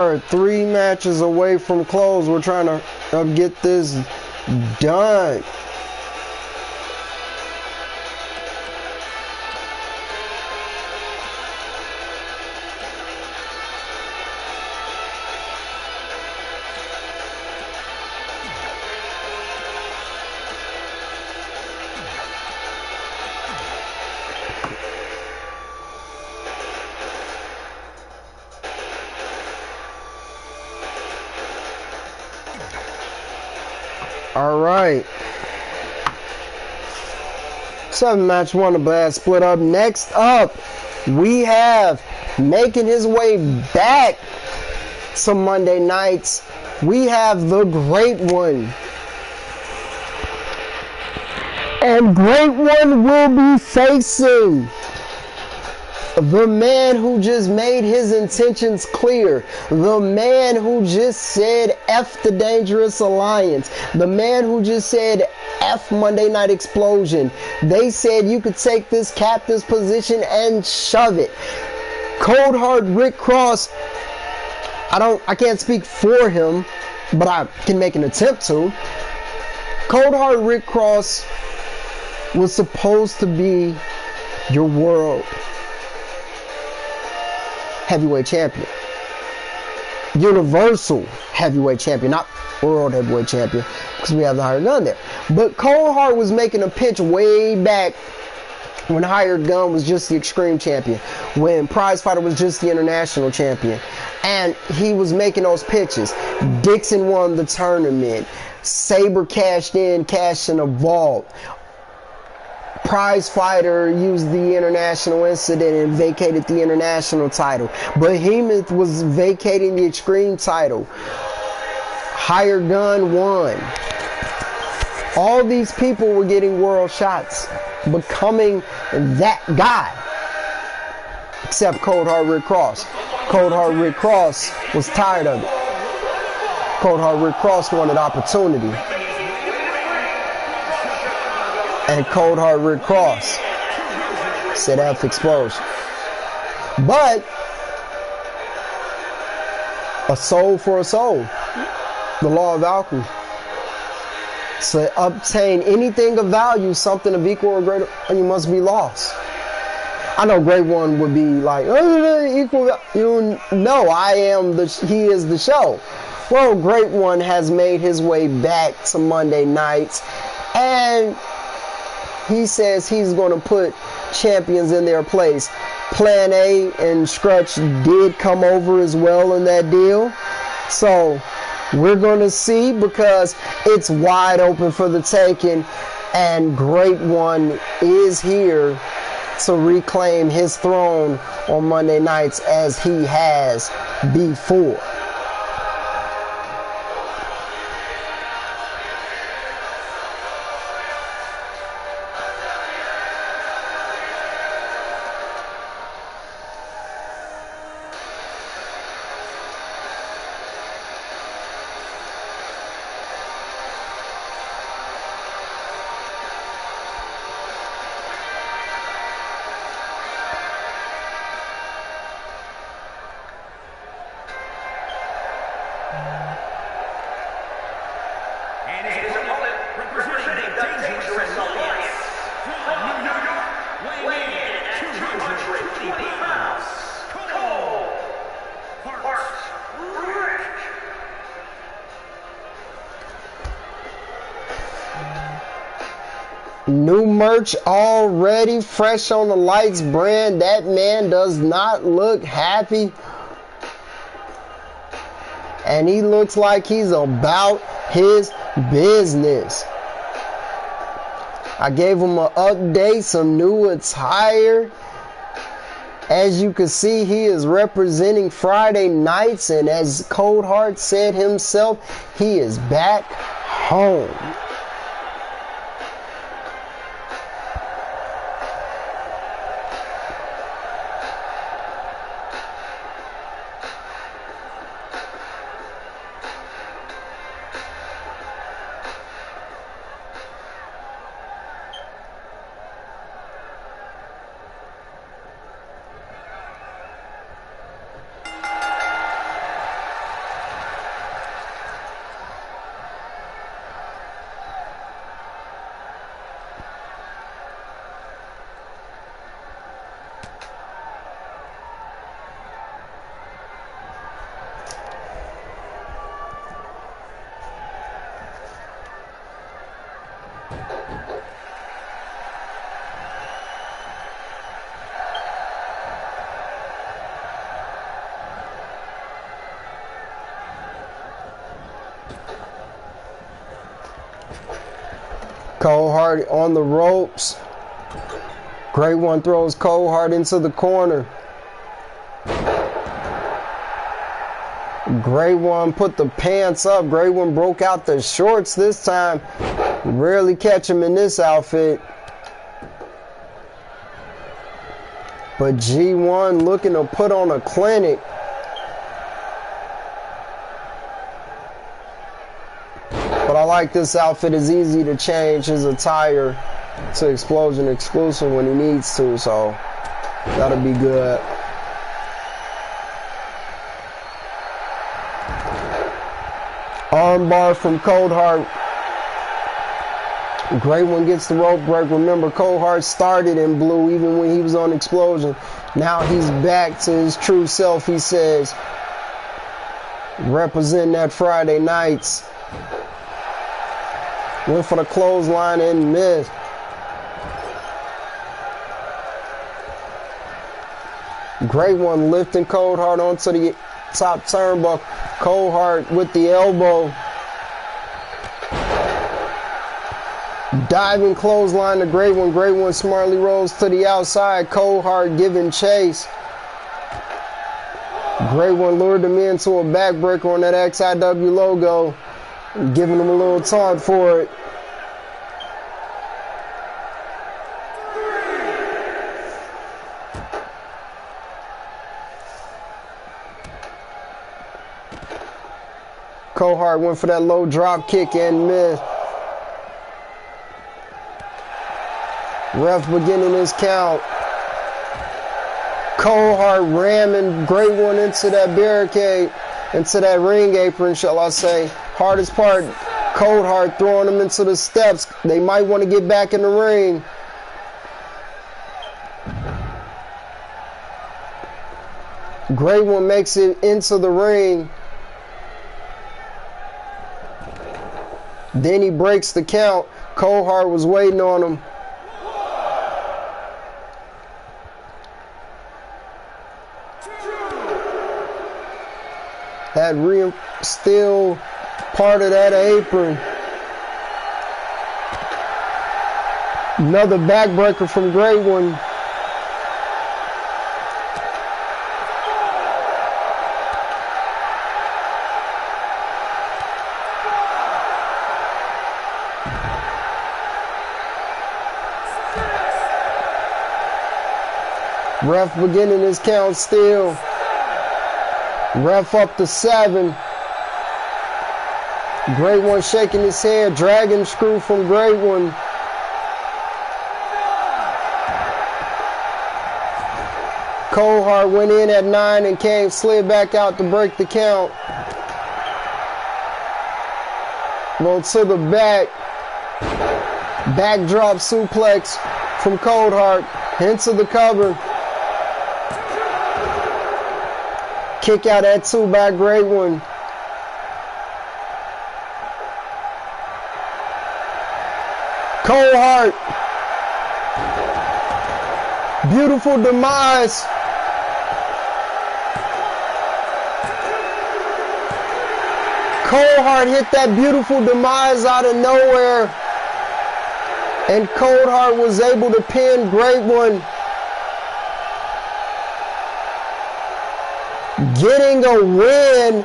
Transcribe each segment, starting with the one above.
We're 3 matches away from close. We're trying to get this done. All right. 7 match 1 of Blast split up. Next up, we have making his way back to Monday nights. We have the Great One. And Great One will be facing the man who just made his intentions clear. The man who just said F the Dangerous Alliance. The man who just said F Monday Night Xplosion. They said you could take this captain's position and shove it. Cold Hard Rick Cross, I can't speak for him, but I can make an attempt to. Cold Hard Rick Cross was supposed to be your world heavyweight champion, universal heavyweight champion, not world heavyweight champion, because we have the Hired Gun there. But Cold Hard was making a pitch way back when Hired Gun was just the Extreme champion, when Prize Fighter was just the international champion, and he was making those pitches. Dixon won the tournament. Saber cashed in a vault. Prize Fighter used the international incident and vacated the international title. Behemoth was vacating the Extreme title. Hired Gun won. All these people were getting world shots, becoming that guy. Except Cold Hard Rick Cross. Cold Hard Rick Cross was tired of it. Cold Hard Rick Cross wanted opportunity. And Cold Hard Rick Cross said F Xplosion. But a soul for a soul. The law of alchemy. To obtain anything of value, something of equal or greater, you must be lost. I know Great One would be like, equal. You know, he is the show. Well, Great One has made his way back to Monday nights, and he says he's going to put champions in their place. Plan A and Scratch did come over as well in that deal. So we're going to see, because it's wide open for the taking, and Great One is here to reclaim his throne on Monday nights as he has before. New merch already, fresh on the Lights brand. That man does not look happy. And he looks like he's about his business. I gave him an update, some new attire. As you can see, he is representing Friday nights, and as Cold Heart said himself, he is back home. Cole Hart on the ropes. Great One throws Cole Hart into the corner. Great One put the pants up. Great One broke out the shorts this time. Rarely catch him in this outfit. But G1 looking to put on a clinic. But I like this outfit. It's easy to change his attire to Xplosion exclusive when he needs to, so that'll be good. Armbar from Cold Heart. Great One gets the rope break. Remember, Cold Heart started in blue even when he was on Xplosion. Now he's back to his true self, he says. Representing that Friday nights. Went for the clothesline and missed. Great One lifting Cold Heart onto the top turnbuckle. Cold Heart with the elbow. Diving clothesline to Great One. Great One smartly rolls to the outside. Cold Heart giving chase. Great One lured him into a backbreaker on that XIW logo. Giving him a little taunt for it. Cold Heart went for that low drop kick and missed. Ref beginning his count. Cold Heart ramming Great One into that barricade, into that ring apron, shall I say. Hardest part, Cold Heart throwing him into the steps. They might want to get back in the ring. Great One makes it into the ring. Then he breaks the count. Cold Heart was waiting on him. That rim still part of that apron. Another backbreaker from Great One. Ref beginning his count still. Ref up to 7. Great One shaking his head. Dragon screw from Great One. Cold Heart went in at 9 and slid back out to break the count. Rolled to the back. Backdrop suplex from Cold Heart. Into the cover. Kick out at 2 by Great One. Cold Heart. Beautiful demise. Cold Heart hit that beautiful demise out of nowhere. And Cold Heart was able to pin Great One. Getting a win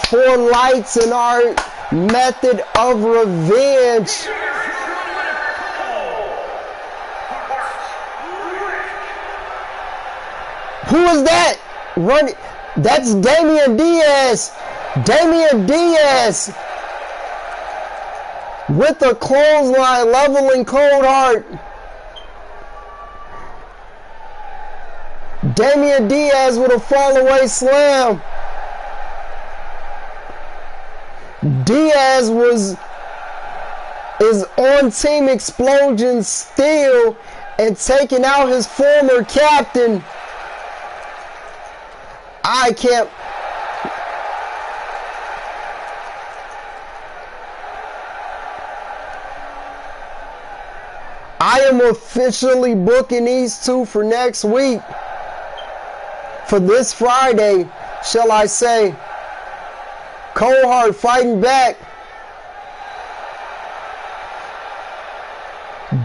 for Lights and Art Method of Revenge. Who is that? Running. That's Damian Diaz. Damian Diaz with a clothesline leveling Cold Heart. Damian Diaz with a fall-away slam. Diaz is on Team Xplosion still and taking out his former captain. I am officially booking these two for next week. For this Friday, shall I say. Cold Heart fighting back.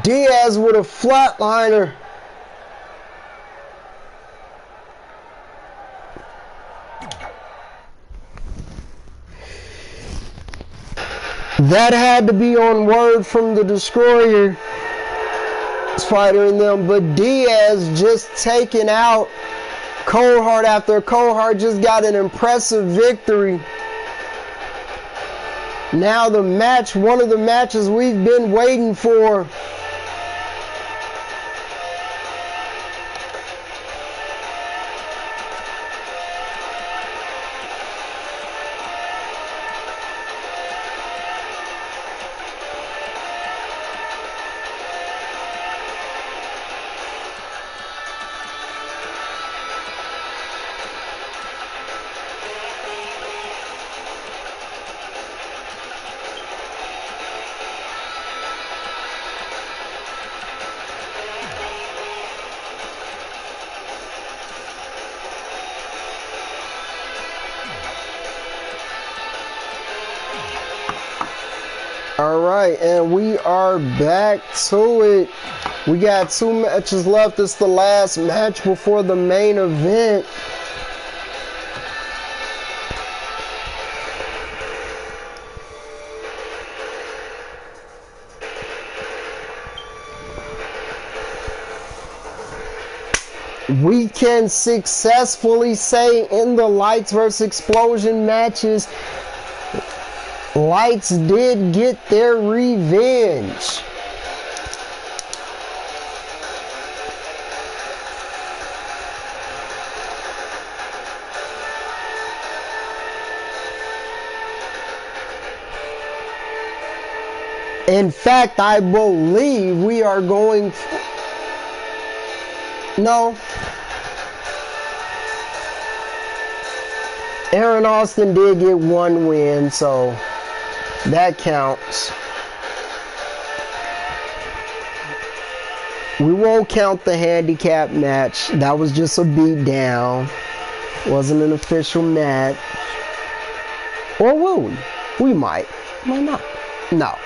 Diaz with a flatliner. That had to be on word from the Destroyer fighter in them, but Diaz just taking out Coldheart after Coldheart just got an impressive victory. Now the match, one of the matches we've been waiting for. Alright, and we are back to it. We got 2 matches left. It's the last match before the main event. We can successfully say in the Lights vs. Xplosion matches, Lights did get their revenge. In fact, I believe we are going... No. Aaron Austin did get 1 win, so that counts. We won't count the handicap match. That was just a beat down. Wasn't an official match. Or will we? We might. Why not? No.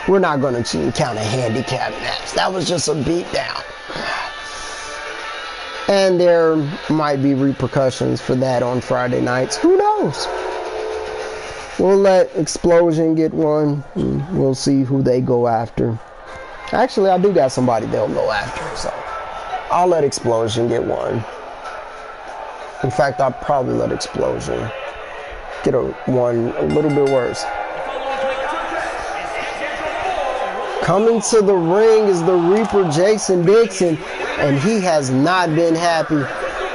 We're not going to count a handicap match. That was just a beat down. And there might be repercussions for that on Friday nights. Who knows? We'll let Xplosion get one. We'll see who they go after. Actually, I do got somebody they'll go after, so I'll let Xplosion get one. In fact, I'll probably let Xplosion get one a little bit worse. Coming to the ring is the Reaper Jason Dixon, and he has not been happy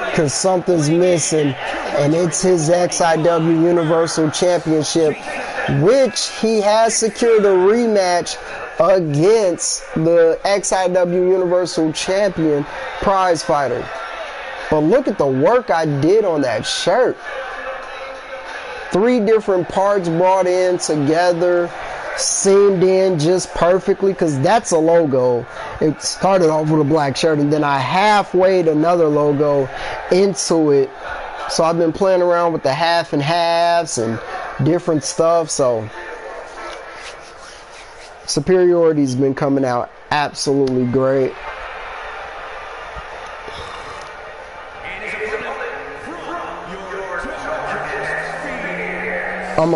because something's missing, and it's his XIW Universal Championship, which he has secured a rematch against the XIW Universal Champion prize fighter. But look at the work I did on that shirt. 3 different parts brought in together, seamed in just perfectly, because that's a logo. It started off with a black shirt, and then I halfwayed another logo into it. So I've been playing around with the half and halves and different stuff. So superiority's been coming out absolutely great. I'm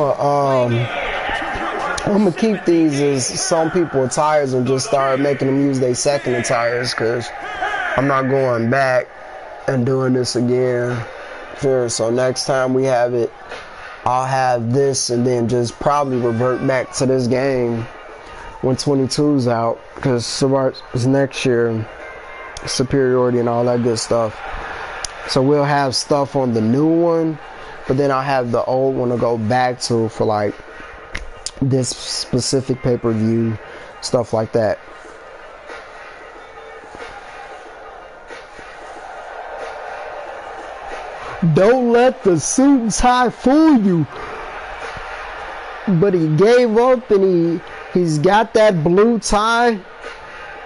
gonna keep these as some people attires and just start making them use their second attires, because I'm not going back and doing this again. Sure, so next time we have it, I'll have this and then just probably revert back to this game when 22's out, because it's next year, superiority and all that good stuff. So we'll have stuff on the new one, but then I'll have the old one to go back to for like this specific pay-per-view, stuff like that. Don't let the suit and tie fool you. But he gave up, and he's got that blue tie,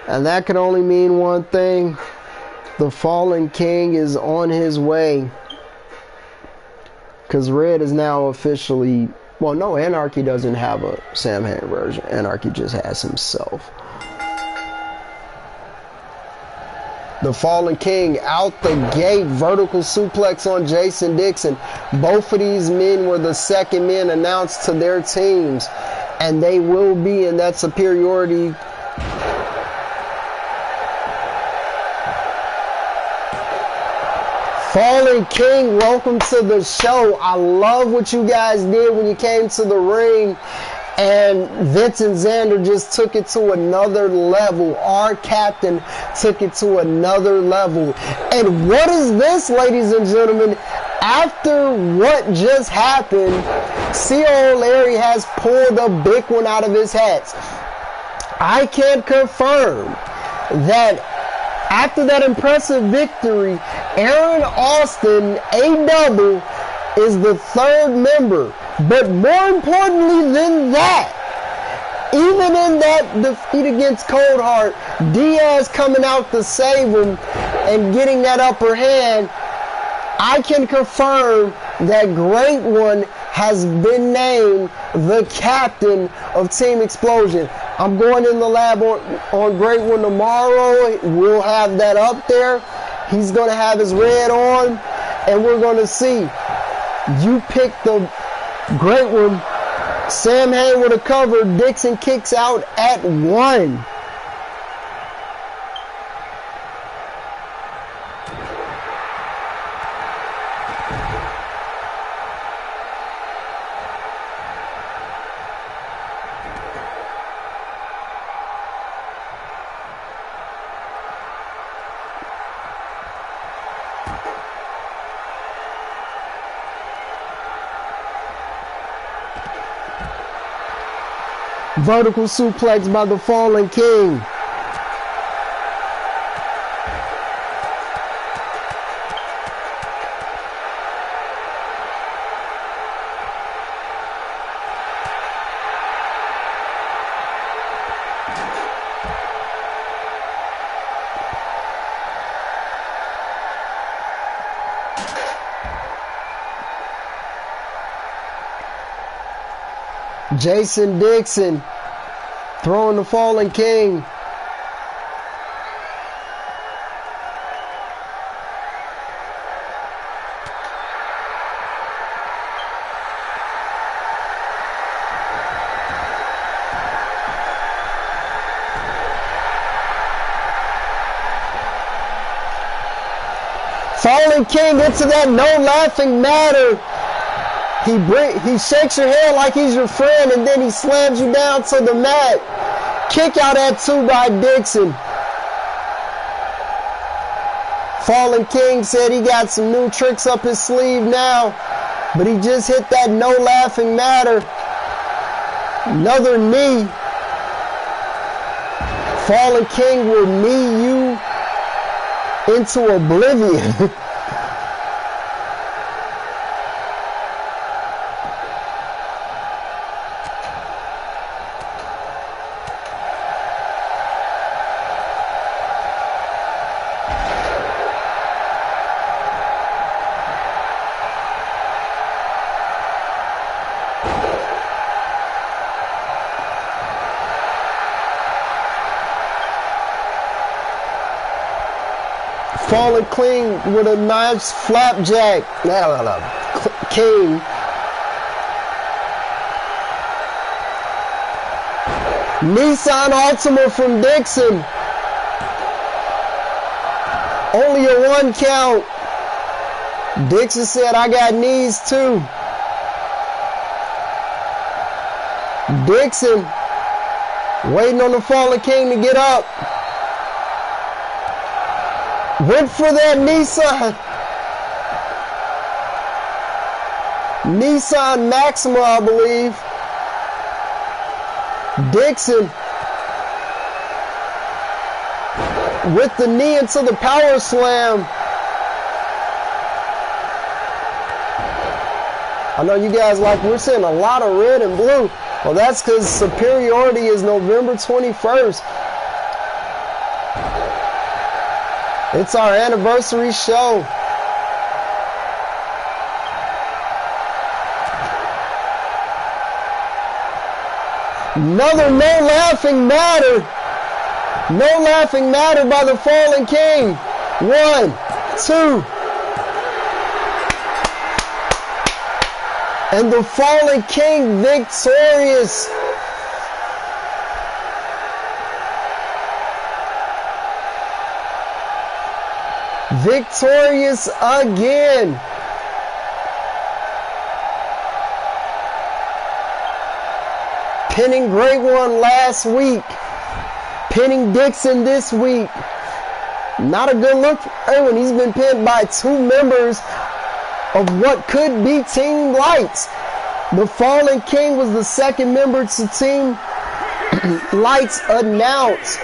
and that can only mean one thing: the Fallen King is on his way. Because Red is now officially... Well, no, Anarchy doesn't have a Sam Hain version. Anarchy just has himself. The Fallen King out the gate, vertical suplex on Jason Dixon. Both of these men were the second men announced to their teams, and they will be in that superiority. Fallen King, welcome to the show. I love what you guys did when you came to the ring. And Vincent Xander just took it to another level. Our captain took it to another level. And what is this, ladies and gentlemen? After what just happened, C.O. Larry has pulled a big one out of his hat. I can confirm that after that impressive victory, Aaron Austin, A-Double, is the third member. But more importantly than that, even in that defeat against Cold Heart, Diaz coming out to save him and getting that upper hand, I can confirm that Great One has been named the captain of Team Xplosion. I'm going in the lab on Great One tomorrow. We'll have that up there. He's going to have his red on, and we're going to see. You picked the Great One. Sam Hain with a cover. Dixon kicks out at 1. Vertical suplex by the Fallen King. Jason Dixon throwing the Fallen King. Fallen King into that no laughing matter. He shakes your hand like he's your friend, and then he slams you down to the mat. Kick out at 2 by Dixon. Fallen King said he got some new tricks up his sleeve now, but he just hit that no laughing matter. Another knee. Fallen King will knee you into oblivion. Fallen King with a nice flapjack. King. Nissan Altima from Dixon. Only a 1 count. Dixon said, I got knees too. Dixon waiting on the Fallen King to get up. Went for that Nissan Maxima, I believe. Dixon with the knee into the power slam. I know you guys we're seeing a lot of red and blue. Well, that's because Superiority is November 21st. It's our anniversary show. Another no laughing matter. No laughing matter by the Fallen King. 1, 2. And the Fallen King victorious. Victorious again. Pinning Great One last week. Pinning Dixon this week. Not a good look for Erwin. He's been pinned by 2 members of what could be Team Lights. The Fallen King was the 2nd member to Team Lights announced.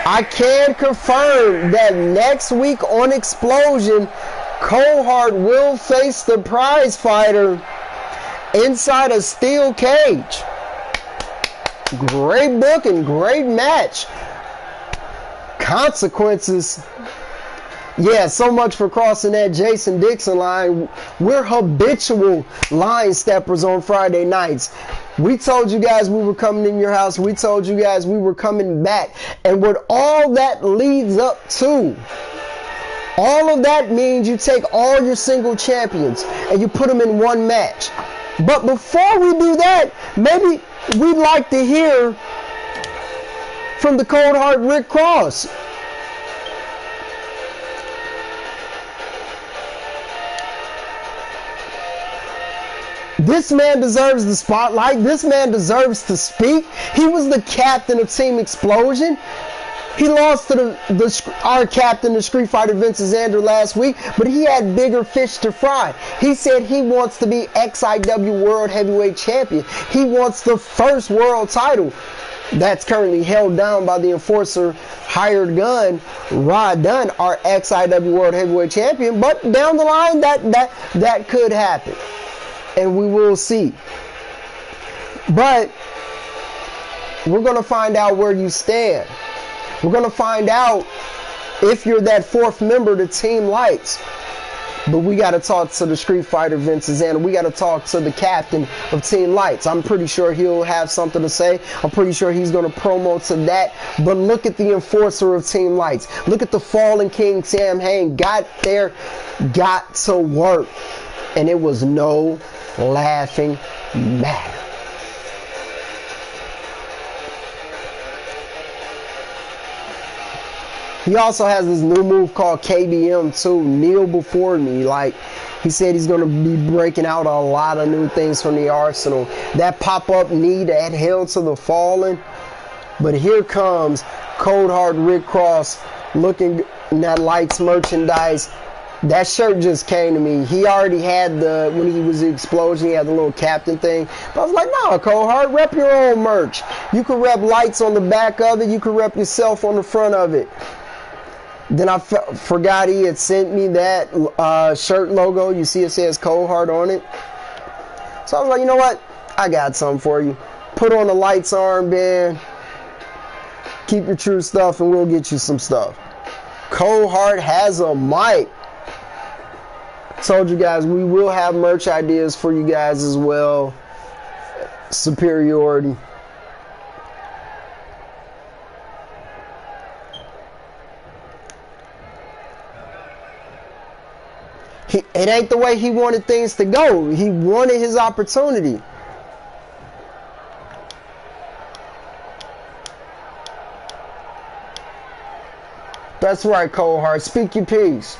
I can confirm that next week on Xplosion, Cohart will face the prize fighter inside a steel cage. Great booking, great match. Consequences. Yeah, so much for crossing that Jason Dixon line. We're habitual line steppers on Friday nights. We told you guys we were coming in your house. We told you guys we were coming back. And what all that leads up to, all of that means you take all your single champions and you put them in one match. But before we do that, maybe we'd like to hear from the Cold Heart Rick Cross. This man deserves the spotlight. This man deserves to speak. He was the captain of Team Xplosion. He lost to our captain, the Street Fighter Vince Xander last week, but he had bigger fish to fry. He said he wants to be XIW World Heavyweight Champion. He wants the first world title that's currently held down by the enforcer hired gun, Rod Dunn, our XIW World Heavyweight Champion. But down the line, that could happen. And we will see. But we're going to find out where you stand. We're going to find out if you're that 4th member to Team Lights. But we got to talk to the Street Fighter Vince Xander. We got to talk to the captain of Team Lights. I'm pretty sure he'll have something to say. I'm pretty sure he's going to promo to that. But look at the enforcer of Team Lights. Look at the Fallen King, Sam Hain. Got there, got to work. And it was no laughing matter. He also has this new move called KBM too, kneel before me. Like, he said he's going to be breaking out a lot of new things from the arsenal. That pop-up knee that held to the Fallen. But here comes Cold Hard Rick Cross looking at that Lights merchandise. That shirt just came to me. He already had when he was Xplosion, he had the little captain thing. But I was like, no, Cold Hard, rep your own merch. You can rep Lights on the back of it. You can rep yourself on the front of it. Then I forgot he had sent me that shirt logo. You see it says Cold Hard on it. So I was like, you know what? I got something for you. Put on the Lights armband. Keep your true stuff and we'll get you some stuff. Cold Hard has a mic. Told you guys we will have merch ideas for you guys as well. Superiority. It ain't the way he wanted things to go. He wanted his opportunity. That's right, Cold Heart. Speak your piece.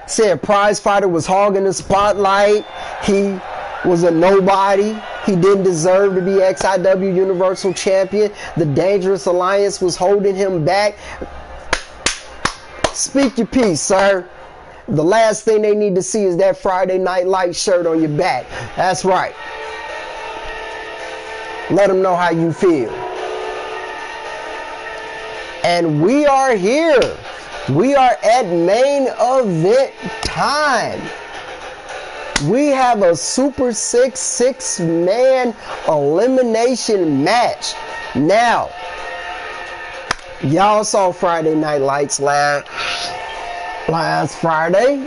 Said prize fighter was hogging the spotlight. He was a nobody. He didn't deserve to be XIW Universal Champion. The Dangerous Alliance was holding him back. Speak your piece, sir. The last thing they need to see is that Friday Night Lights shirt on your back. That's right. Let them know how you feel. And we are here. We are at main event time. We have a Super 6 6-man elimination match. Now, y'all saw Friday Night Lights last Friday.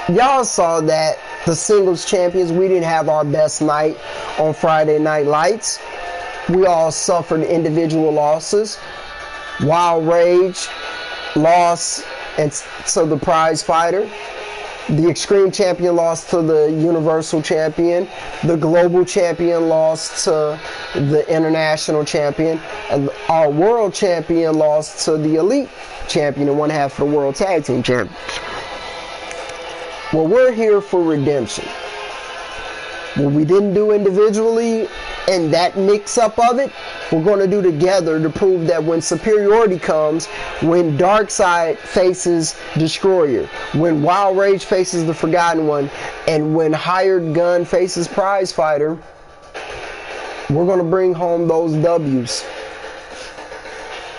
Y'all saw that the singles champions, we didn't have our best night on Friday Night Lights. we all suffered individual losses. Wild Rage lost, and so the prize fighter. The Extreme Champion lost to the Universal Champion. The Global Champion lost to the International Champion. And our World Champion lost to the Elite Champion and one half of the World Tag Team Champion. Well, we're here for redemption. What we didn't do individually and that mix-up of it, we're going to do together to prove that when superiority comes, when Darkseid faces Destroyer, when Wild Rage faces the Forgotten One, and when Hired Gun faces Prize Fighter, we're going to bring home those W's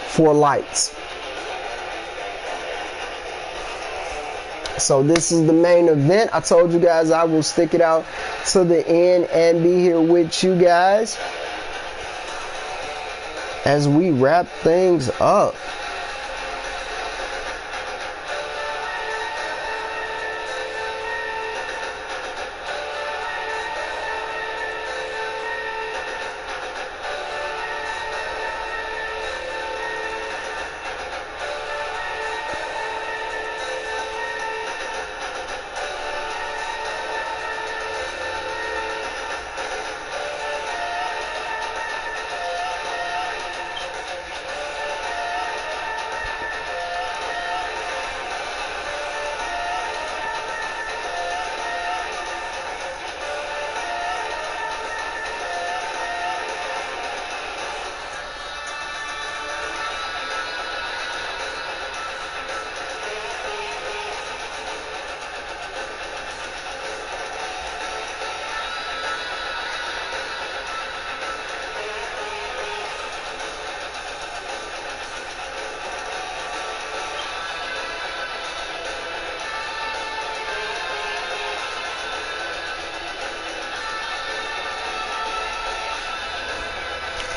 for lights. So this is the main event. I told you guys I will stick it out to the end and be here with you guys as we wrap things up.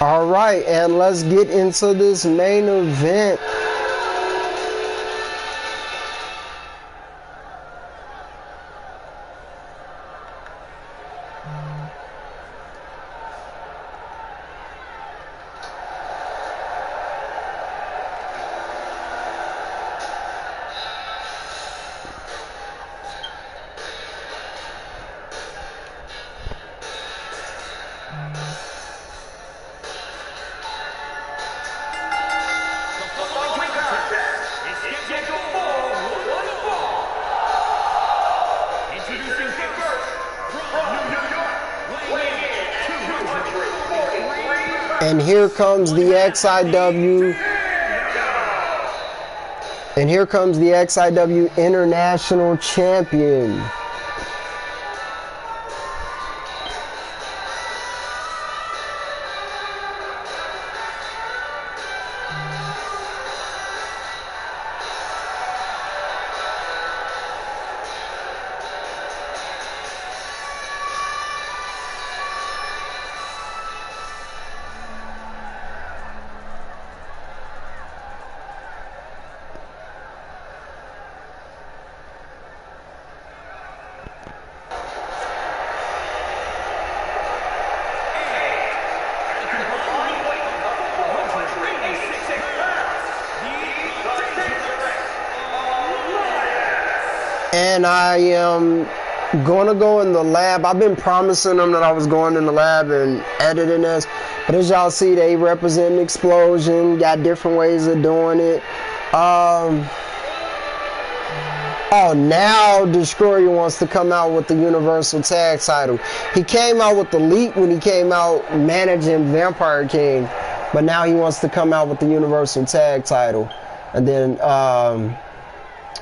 All right, and let's get into this main event. And here comes the XIW. And here comes the XIW International Champion. And I am going to go in the lab. I've been promising them that I was going in the lab and editing this. But as y'all see, they represent Xplosion. Got different ways of doing it. Oh, now Destroyer wants to come out with the Universal Tag title. He came out with the Elite when he came out managing Vampire King. But now he wants to come out with the Universal Tag title. And then,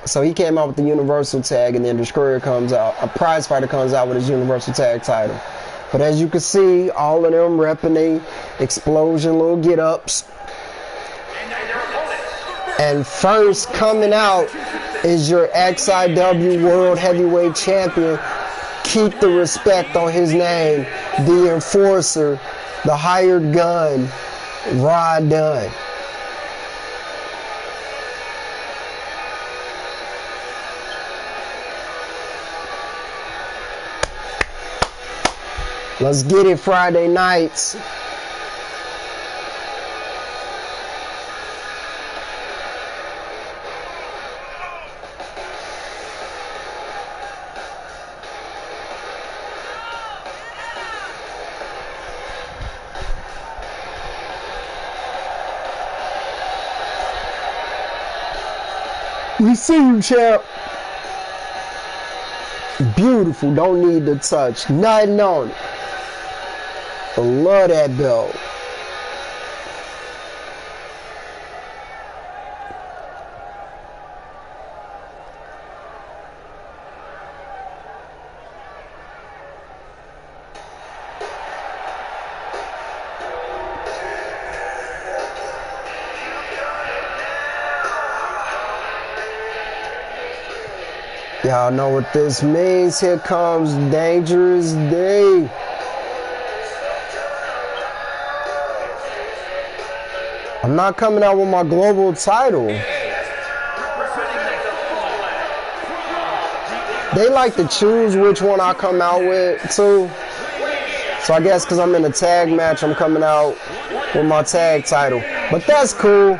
so he came out with the Universal Tag, and then Destroyer comes out, a prize fighter comes out with his Universal Tag title. But as you can see, all of them repping the Xplosion little get-ups. And first coming out is your XIW World Heavyweight Champion. Keep the respect on his name. The Enforcer, the Hired Gun, Rod Dunn. Let's get it, Friday nights. We see you, champ. Beautiful. Don't need to touch nothing on it. I love that belt. Y'all know what this means. Here comes Dangerous Day. I'm not coming out with my global title. They like to choose which one I come out with too. So I guess because I'm in a tag match, I'm coming out with my tag title. But that's cool.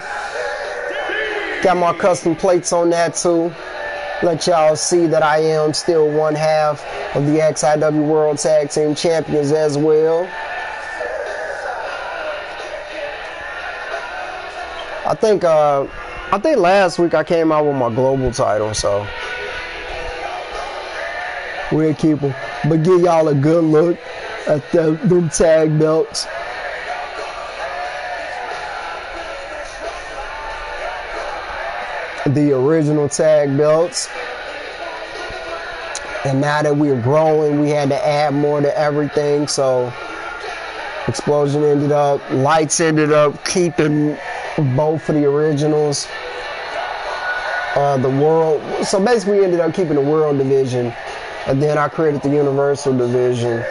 Got my custom plates on that too. Let y'all see that I am still one half of the XIW World Tag Team Champions as well. I think last week I came out with my global title, so we'll keep them. But give y'all a good look at them tag belts. The original tag belts. And now that we're growing, we had to add more to everything. So Xplosion Lights ended up keeping both of the originals. The world, so basically we ended up keeping the world division, and then I created the universal division.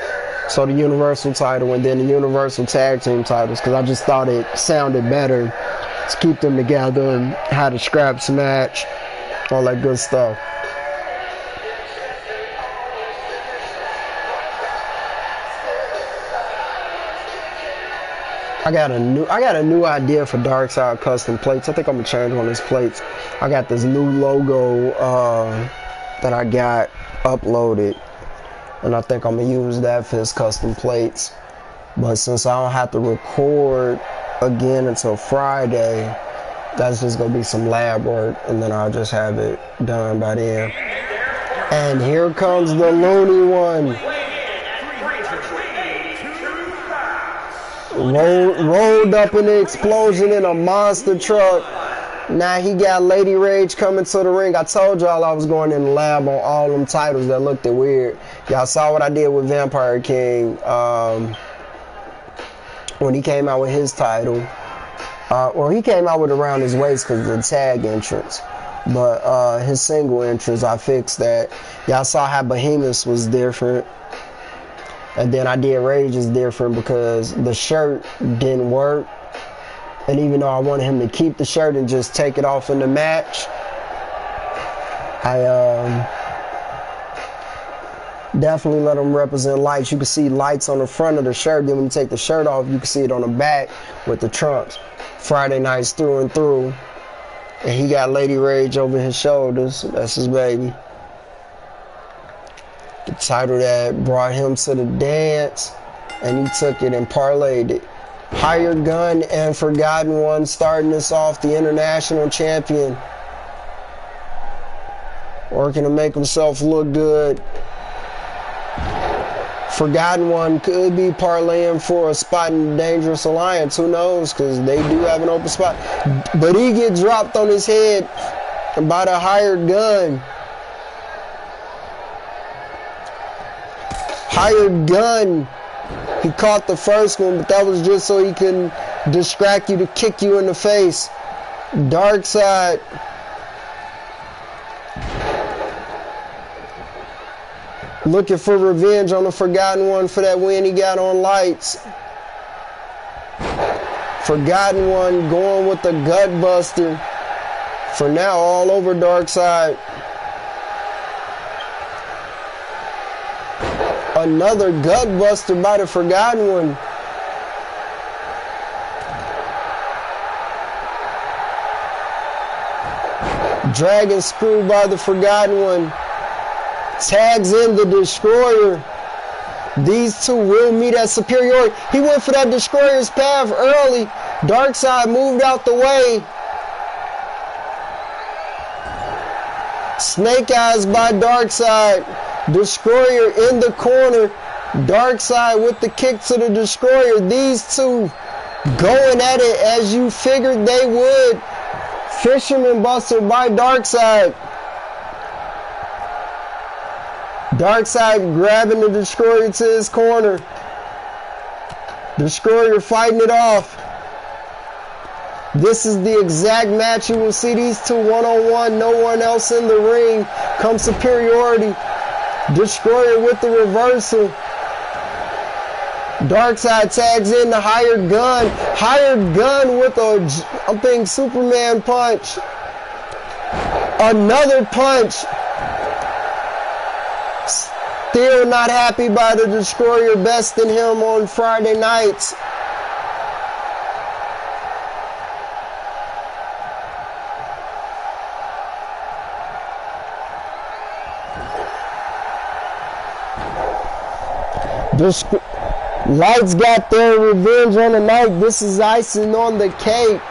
So the universal title and then the universal tag team titles, because I just thought it sounded better to keep them together and had a scraps match, all that good stuff. I got a new idea for Darkside custom plates. I think I'm gonna change one of his plates. I got this new logo that I got uploaded, and I think I'm gonna use that for his custom plates. But since I don't have to record again until Friday, that's just gonna be some lab work, and then I'll just have it done by then. And here comes the loony one. Rolled up in the Xplosion in a monster truck. Now he got Lady Rage coming to the ring. I told y'all I was going in the lab on all them titles that looked weird. Y'all saw what I did with Vampire King when he came out with his title. Or he came out with around his waist because of the tag entrance. But his single entrance, I fixed that. Y'all saw how Behemoth was different. And then I did Rage is different because the shirt didn't work. And even though I wanted him to keep the shirt and just take it off in the match, I definitely let him represent lights. You can see lights on the front of the shirt. Then when you take the shirt off, you can see it on the back with the trunks. Friday nights through and through. And he got Lady Rage over his shoulders. That's his baby. The title that brought him to the dance, and he took it and parlayed it. Hired Gun and Forgotten One starting us off, the international champion. Working to make himself look good. Forgotten One could be parlaying for a spot in the Dangerous Alliance. Who knows? Because they do have an open spot. But he gets dropped on his head by the Hired Gun. Hired Gun. He caught the first one, but that was just so he can distract you to kick you in the face. Darkside. Looking for revenge on the Forgotten One for that win he got on Lights. Forgotten One going with the gut buster. For now, all over Darkside. Another gut buster by the Forgotten One. Dragon screw by the Forgotten One. Tags in the Destroyer. These two will meet at superiority. He went for that Destroyer's path early. Darkside moved out the way. Snake Eyes by Darkseid. Destroyer in the corner. Darkseid with the kick to the Destroyer. These two going at it as you figured they would. Fisherman Buster by Darkseid. Darkseid grabbing the Destroyer to his corner. Destroyer fighting it off. This is the exact match you will see these two one-on-one. No one else in the ring. Comes superiority. Destroyer with the reversal. Darkseid tags in the hired gun. Hired gun with a, I'm thinking, Superman punch. Another punch. Still not happy by the Destroyer besting him on Friday nights. Lights got their revenge on the night. This is icing on the cake.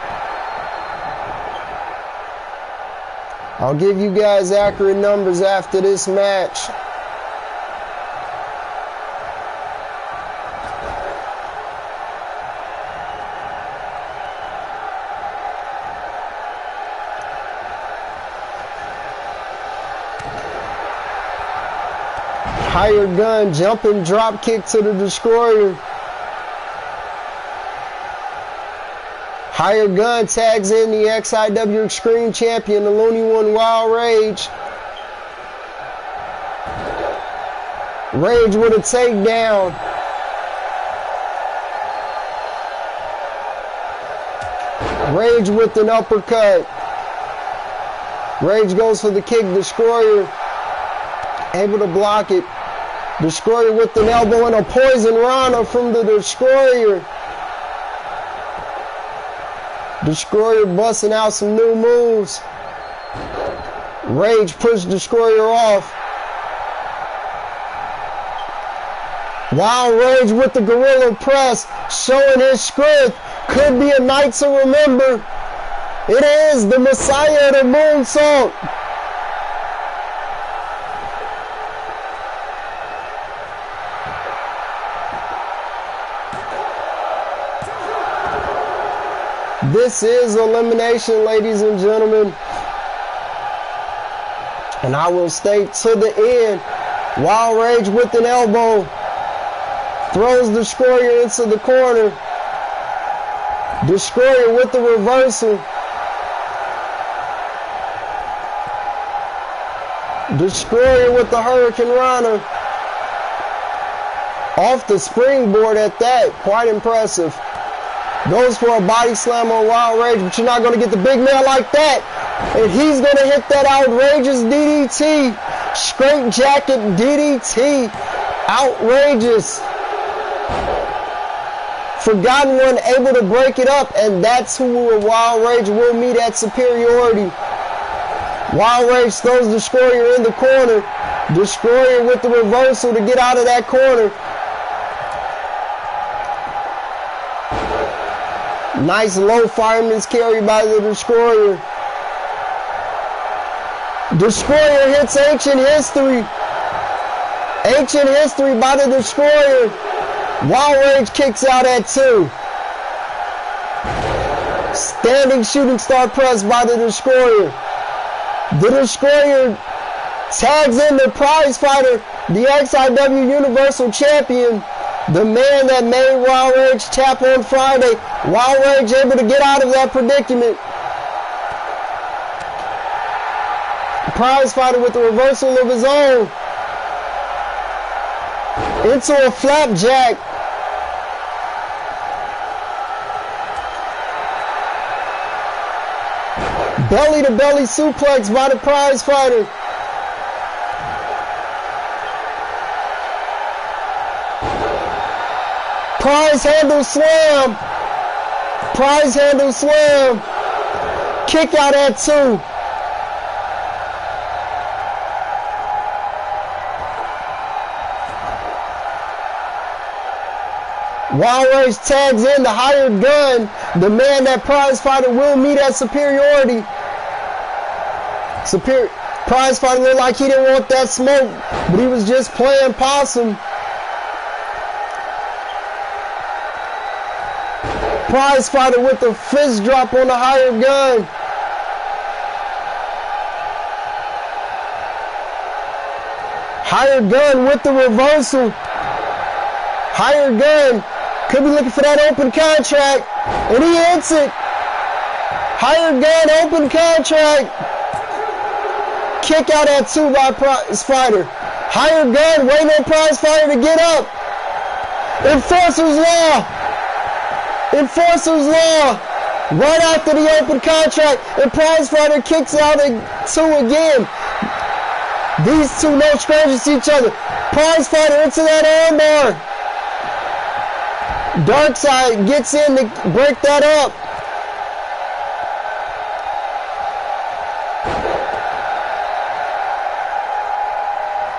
I'll give you guys accurate numbers after this match. Hired gun, jumping drop kick to the Destroyer. Hired gun tags in the XIW Extreme Champion, the Looney One Wild Rage. Rage with a takedown. Rage with an uppercut. Rage goes for the kick. Destroyer able to block it. Destroyer with an elbow and a poison rana from the Destroyer. Destroyer busting out some new moves. Rage pushed Destroyer off. Wild Rage with the Gorilla Press, showing his strength. Could be a night to remember. It is the Messiah of the Moonsault. This is elimination, ladies and gentlemen. And I will stay to the end. Wild Rage with an elbow. Throws Destroyer into the corner. Destroyer with the reversal. Destroyer with the Hurricane Rana. Off the springboard at that. Quite impressive. Goes for a body slam on Wild Rage, but you're not going to get the big man like that. And he's going to hit that outrageous DDT. Straight jacket DDT. Outrageous. Forgotten One able to break it up, and that's who Wild Rage will meet at superiority. Wild Rage throws Destroyer in the corner. Destroyer with the reversal to get out of that corner. Nice low fireman's carry by the Destroyer. Destroyer hits Ancient History. Ancient History by the Destroyer. Wild Rage kicks out at 2. Standing shooting star press by the Destroyer. The Destroyer tags in the prize fighter, the XIW Universal Champion. The man that made Wild Rage tap on Friday. Wild Rage able to get out of that predicament. Prize fighter with the reversal of his own. Into a flapjack. Belly to belly suplex by the prize fighter. Prize handle slam. Prize handle slam. Kick out at 2. Wild Rage tags in the hired gun. The man that prize fighter will meet at superiority. Prize Fighter looked like he didn't want that smoke, but he was just playing possum. Prize Fighter with the fist drop on the hired gun. Hired gun with the reversal. Hired gun could be looking for that open contract, and he hits it. Hired gun, open contract. Kick out at 2 by Prize Fighter. Hired gun waiting on Prize Fighter to get up. Enforcer's law. Enforcer's law. Right after the open contract, and Prize Fighter kicks out at 2 again. These two no scratches each other. Prize Fighter into that armbar. Darkside gets in to break that up.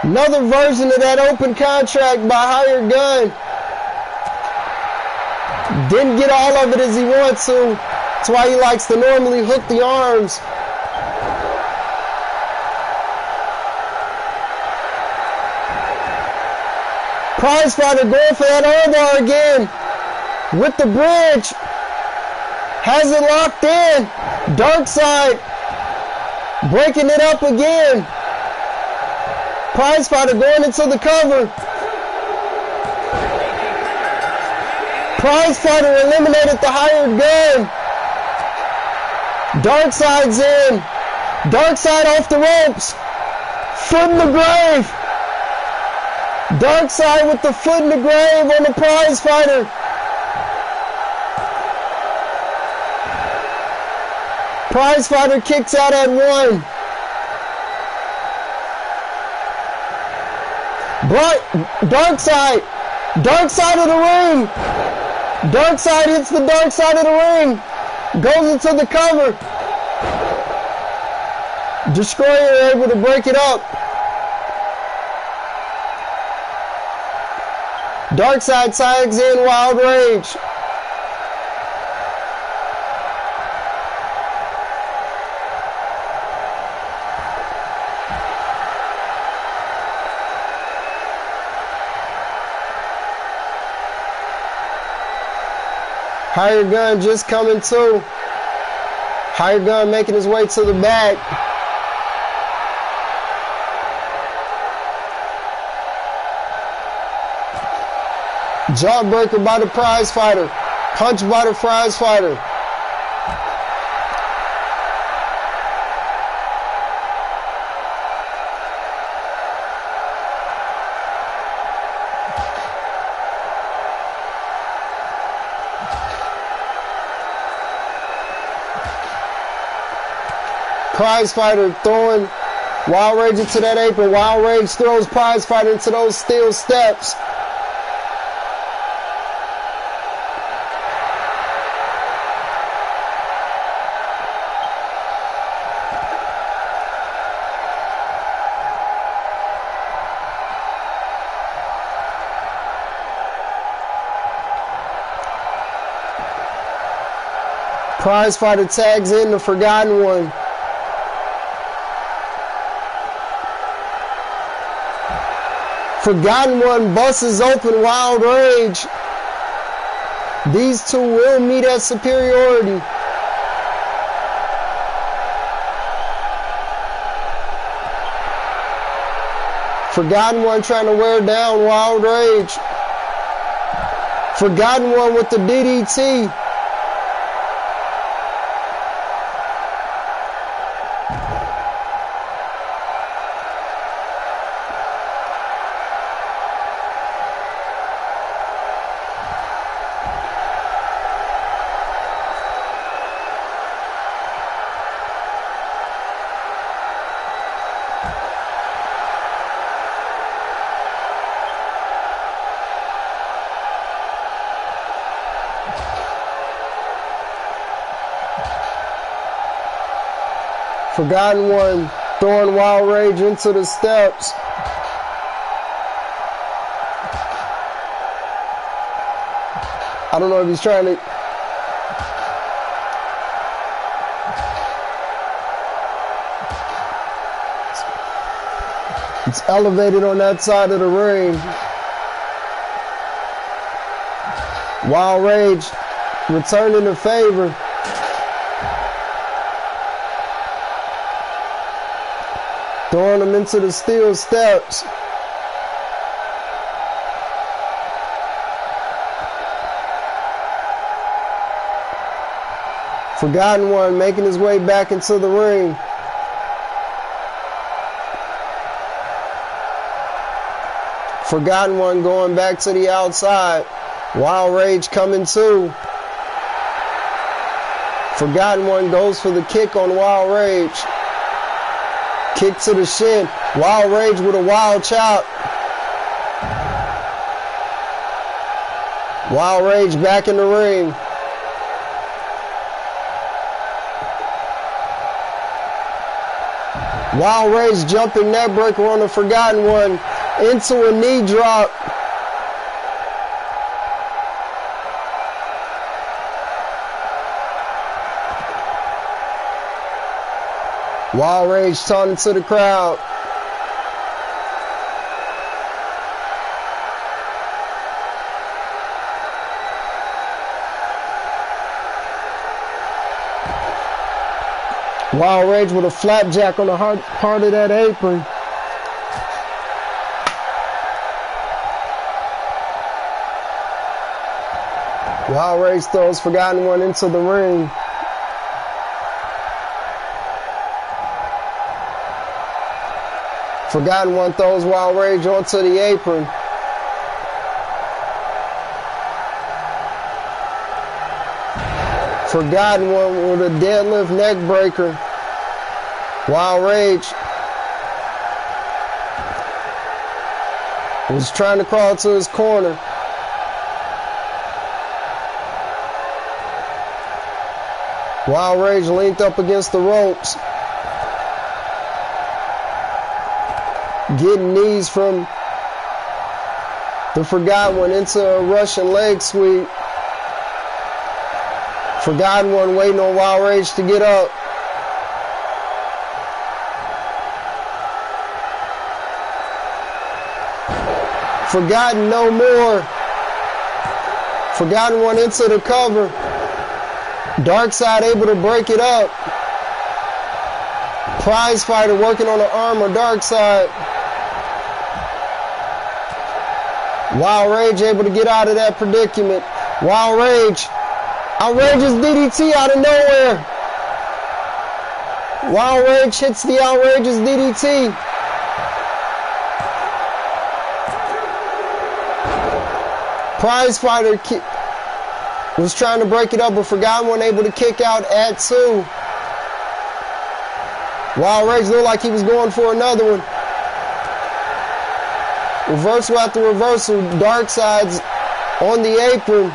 Another version of that open contract by hired gun. Didn't get all of it as he wants to. That's why he likes to normally hook the arms. Prize Fighter going for that armbar again. With the bridge. Has it locked in. Darkside breaking it up again. Prize Fighter going into the cover. Prize Fighter eliminated the hired gun. Darkside's in. Darkside off the ropes. Foot in the grave. Darkside with the foot in the grave on the Prize Fighter. Prize Fighter kicks out at 1. Darkside. Dark side of the ring. Darkside hits the dark side of the ring. Goes into the cover. Destroyer able to break it up. Darkside tags in Wild Rage. Hired Gun just coming to. Hired Gun making his way to the back. Jawbreaker by the Prize Fighter. Punch by the Prize Fighter. Prize Fighter throwing Wild Rage into that apron. Wild Rage throws Prize Fighter into those steel steps. Prize Fighter tags in the Forgotten One. Forgotten One busts open Wild Rage. These two will meet at superiority. Forgotten One trying to wear down Wild Rage. Forgotten One with the DDT. Forgotten One throwing Wild Rage into the steps. I don't know if he's trying to... It's elevated on that side of the ring. Wild Rage returning the favor. Throwing him into the steel steps. Forgotten One making his way back into the ring. Forgotten One going back to the outside. Wild Rage coming too. Forgotten One goes for the kick on Wild Rage. Kick to the shin. Wild Rage with a wild chop. Wild Rage back in the ring. Wild Rage jumping neck breaker on the Forgotten One into a knee drop. Wild Rage taunting to the crowd. Wild Rage with a flapjack on the heart of that apron. Wild Rage throws Forgotten One into the ring. Forgotten One throws Wild Rage onto the apron. Forgotten One with a deadlift neck breaker. Wild Rage was trying to crawl to his corner. Wild Rage linked up against the ropes. Getting knees from the Forgotten One into a Russian leg sweep. Forgotten One waiting on Wild Rage to get up. Forgotten no more. Forgotten One into the cover. Dark Side able to break it up. Prize Fighter working on the arm of Dark Side. Wild Rage able to get out of that predicament. Wild Rage. Outrageous DDT out of nowhere. Wild Rage hits the outrageous DDT. Prize Fighter was trying to break it up, but Forgotten One able to kick out at 2. Wild Rage looked like he was going for another one. Reversal after reversal. Dark Side's on the apron.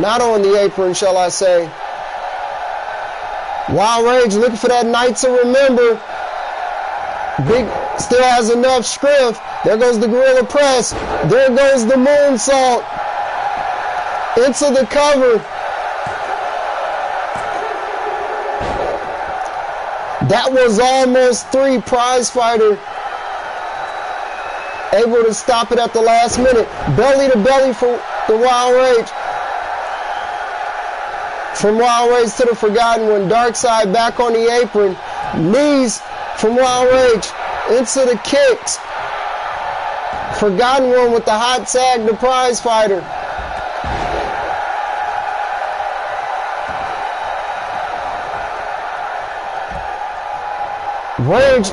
Not on the apron, shall I say. Wild Rage looking for that night to remember. Big still has enough strength. There goes the Gorilla Press. There goes the moonsault. Into the cover. That was almost 3. Prize Fighter able to stop it at the last minute. Belly to belly for the Wild Rage. From Wild Rage to the Forgotten One. Dark Side back on the apron. Knees from Wild Rage into the kicks. Forgotten One with the hot tag to Prize Fighter. Rage.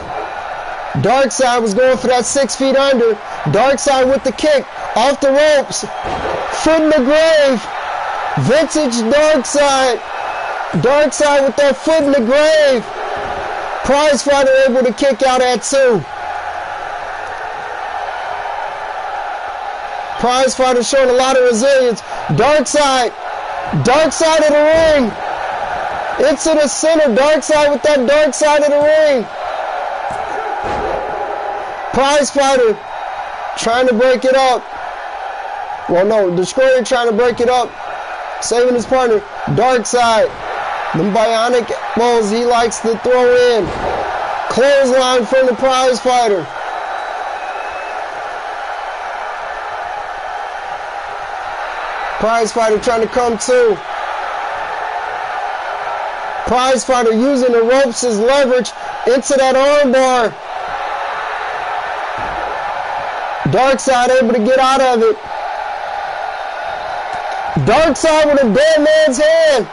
Dark Side was going for that 6 feet under. Dark Side with the kick. Off the ropes. Foot in the grave. Vintage Dark Side. Dark Side with that foot in the grave. Prize Fighter able to kick out at 2. Prize Fighter showing a lot of resilience. Dark Side. Dark Side of the ring. Into the center. Dark Side with that Dark Side of the ring. Prize Fighter trying to break it up. Well, no, Destroyer trying to break it up. Saving his partner. Dark Side. The bionic balls he likes to throw in. Clothesline from the Prize Fighter. Prize Fighter trying to come to. Prize Fighter using the ropes as leverage into that armbar. Darkside able to get out of it. Darkside with a dead man's hand.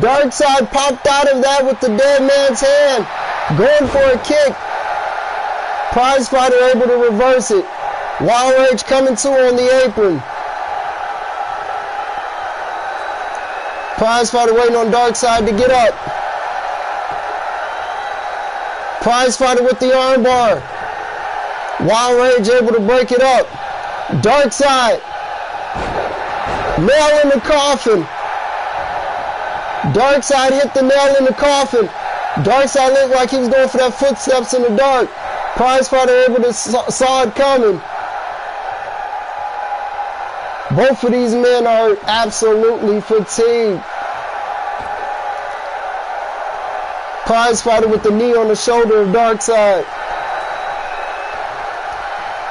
Darkside popped out of that with the dead man's hand. Going for a kick. Prize Fighter able to reverse it. Wild Rage coming to on the apron. Prize Fighter waiting on Darkside to get up. Prize Fighter with the armbar. Wild Rage able to break it up. Darkside. Nail in the coffin. Darkside hit the nail in the coffin. Darkside looked like he was going for that footsteps in the dark. Prize Fighter able to saw it coming. Both of these men are absolutely fatigued. Prize Fighter with the knee on the shoulder of Darkside.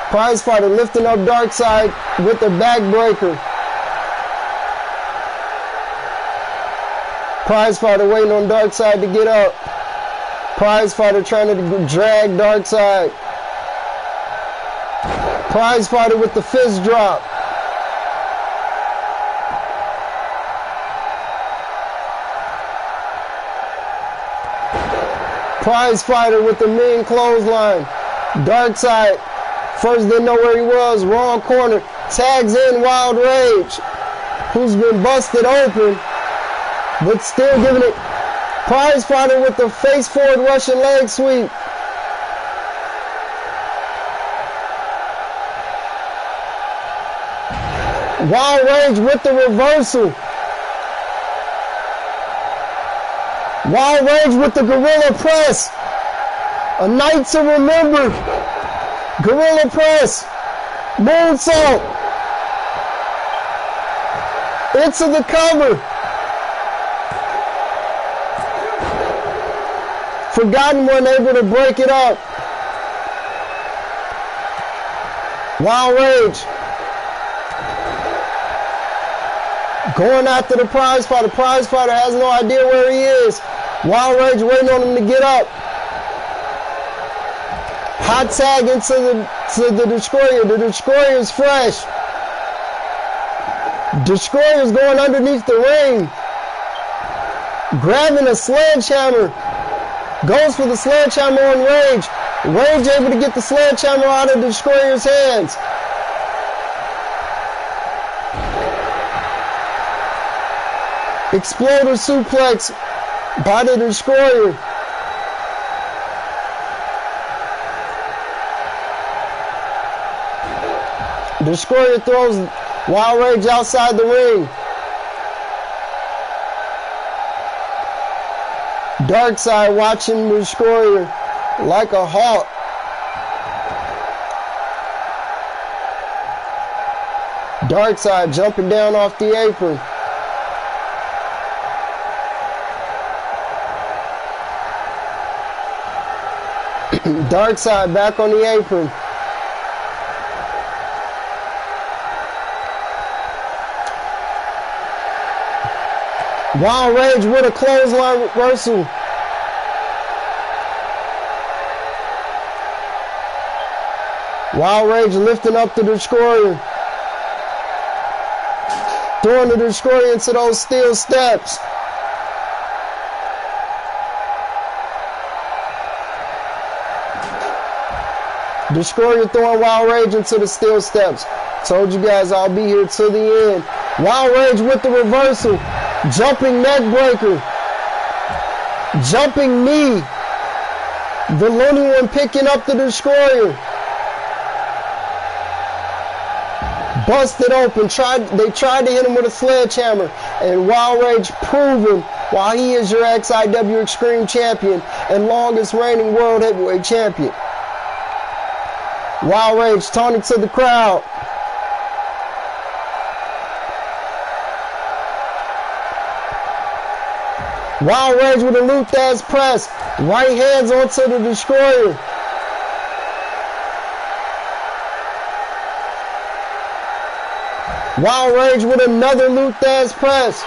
Prize Fighter lifting up Darkside with the backbreaker. Prize Fighter waiting on Darkside to get up. Prize Fighter trying to drag Darkside. Prize Fighter with the fist drop. Prize Fighter with the mean clothesline. Darkside first didn't know where he was. Wrong corner. Tags in Wild Rage, who's been busted open, but still giving it. Prize Fighter with the face forward Russian leg sweep. Wild Rage with the reversal. Wild Rage with the Gorilla Press. A night to remember. Gorilla Press. Moonsault. Into the cover. Forgotten One able to break it up. Wild Rage. Going after the Prize Fighter. Prize Fighter has no idea where he is. Wild Rage waiting on him to get up. Hot tag into the Destroyer. The Destroyer is fresh. Destroyer is going underneath the ring. Grabbing a sledgehammer. Goes for the sledgehammer on Rage. Rage able to get the sledgehammer out of the Destroyer's hands. Exploder suplex by the Destroyer. Destroyer throws Wild Rage outside the ring. Darkside watching the Destroyer like a hawk. Darkside jumping down off the apron. Darkside back on the apron. Wild Rage with a clothesline reversal. Wild Rage lifting up the Destroyer. Throwing the Destroyer into those steel steps. Destroyer throwing Wild Rage into the steel steps. Told you guys I'll be here till the end. Wild Rage with the reversal. Jumping neck breaker. Jumping knee. The Looney One picking up the Destroyer. Busted open. They tried to hit him with a sledgehammer. And Wild Rage proving why he is your XIW Extreme Champion and longest reigning World Heavyweight Champion. Wild Rage taunting to the crowd. Wild Rage with a Luthez press. Right hands onto the Destroyer. Wild Rage with another Luthez press.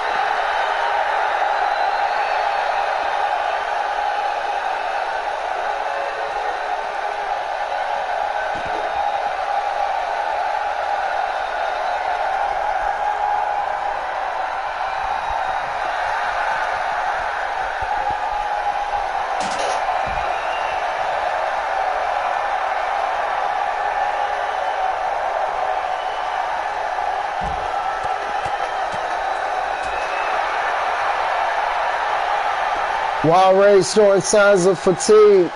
Wild Rage showing signs of fatigue,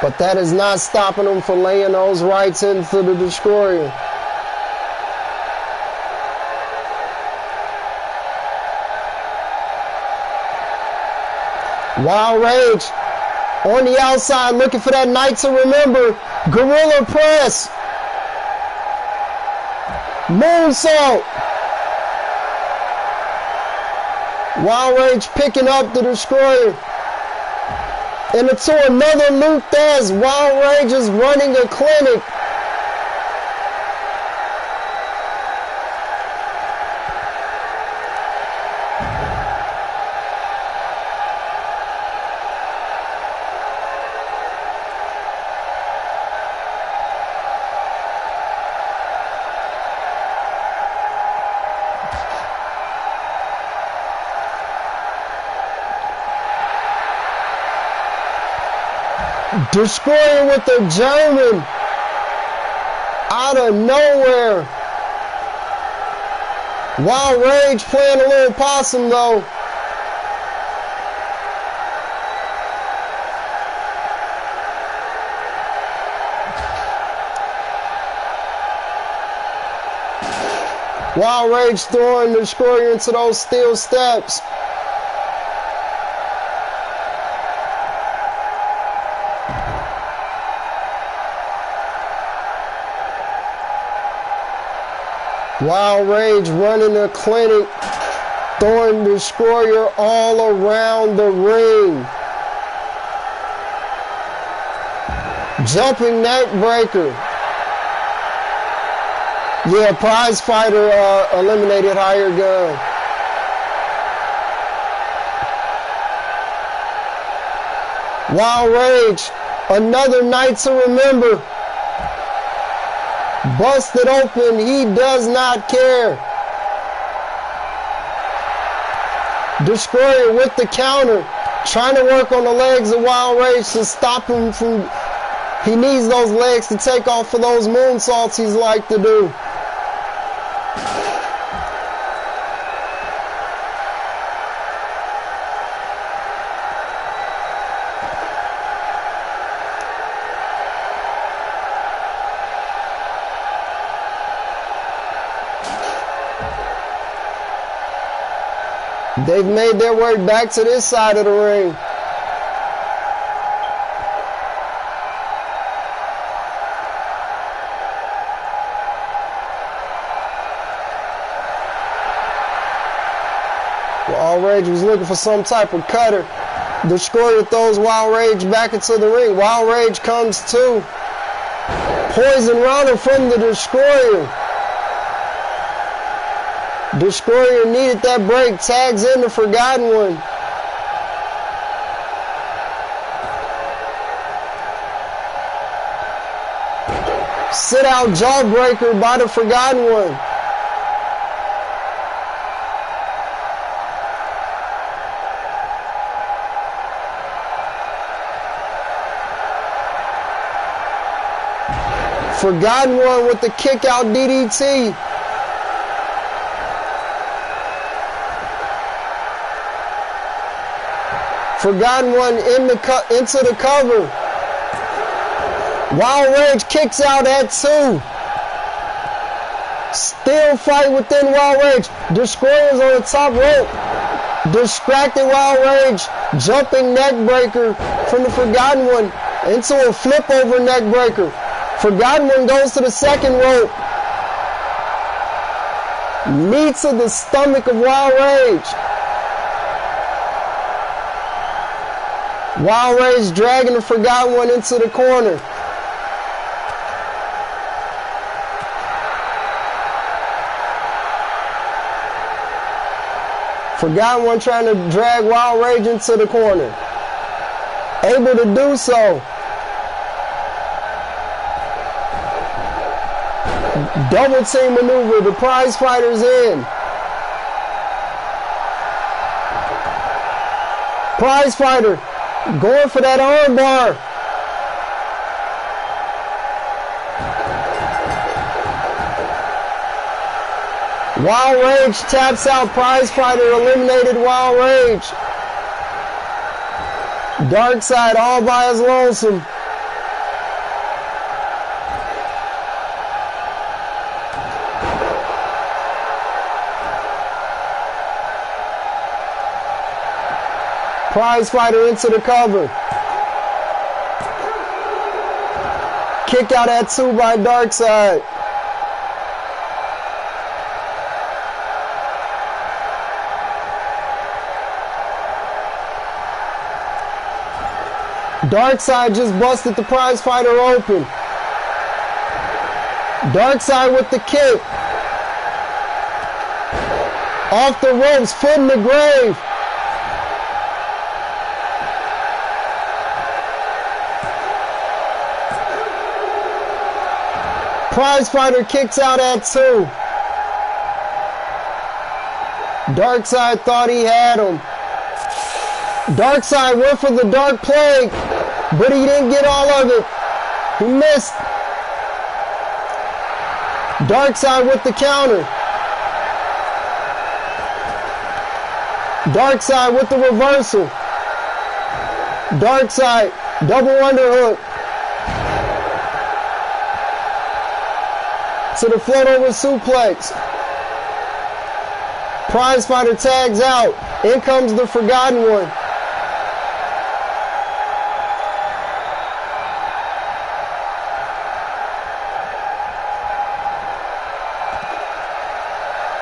but that is not stopping him from laying those rights into the Destroyer. Wild Rage on the outside looking for that night to remember. Gorilla press. Moonsault. Wild Rage picking up the Destroyer. And into another Luthez. Wild Rage is running a clinic. Destroyer with the German out of nowhere. Wild Rage playing a little possum though. Wild Rage throwing the Destroyer into those steel steps. Wild Rage running a clinic, throwing the Destroyer all around the ring. Jumping neck breaker. Yeah, prize fighter eliminated Hired Gun. Wild Rage, another night to remember. Busted open, he does not care. Destroyer with the counter, trying to work on the legs of Wild Rage to stop him from, he needs those legs to take off for those moonsaults he's like to do. They've made their way back to this side of the ring. Wild Rage was looking for some type of cutter. Destroyer throws Wild Rage back into the ring. Wild Rage comes to. Poison Rana from the Destroyer. Destroyer needed that break. Tags in the Forgotten One. Sit out jawbreaker by the Forgotten One. Forgotten One with the kick out DDT. Forgotten One into the cover. Wild Rage kicks out at 2. Still fight within Wild Rage. Destroyer's on the top rope. Distracted Wild Rage. Jumping neck breaker from the Forgotten One into a flip over neck breaker. Forgotten One goes to the second rope. Knee to the stomach of Wild Rage. Wild Rage dragging the Forgotten One into the corner. Forgotten One trying to drag Wild Rage into the corner. Able to do so. Double team maneuver. The prize fighter's in. Prize fighter going for that arm bar. Wild Rage taps out. Prize fighter eliminated Wild Rage. Dark Side all by his lonesome. Prize fighter into the cover. Kick out at 2 by Dark Side. Dark Side just busted the prize fighter open. Dark Side with the kick. Off the ropes, foot in the grave. Prize fighter kicks out at 2. Dark Side thought he had him. Dark Side went for the Dark Plague, but he didn't get all of it. He missed. Dark Side with the counter. Dark Side with the reversal. Dark Side double underhook. To the float over suplex. Prize fighter tags out. In comes the Forgotten One.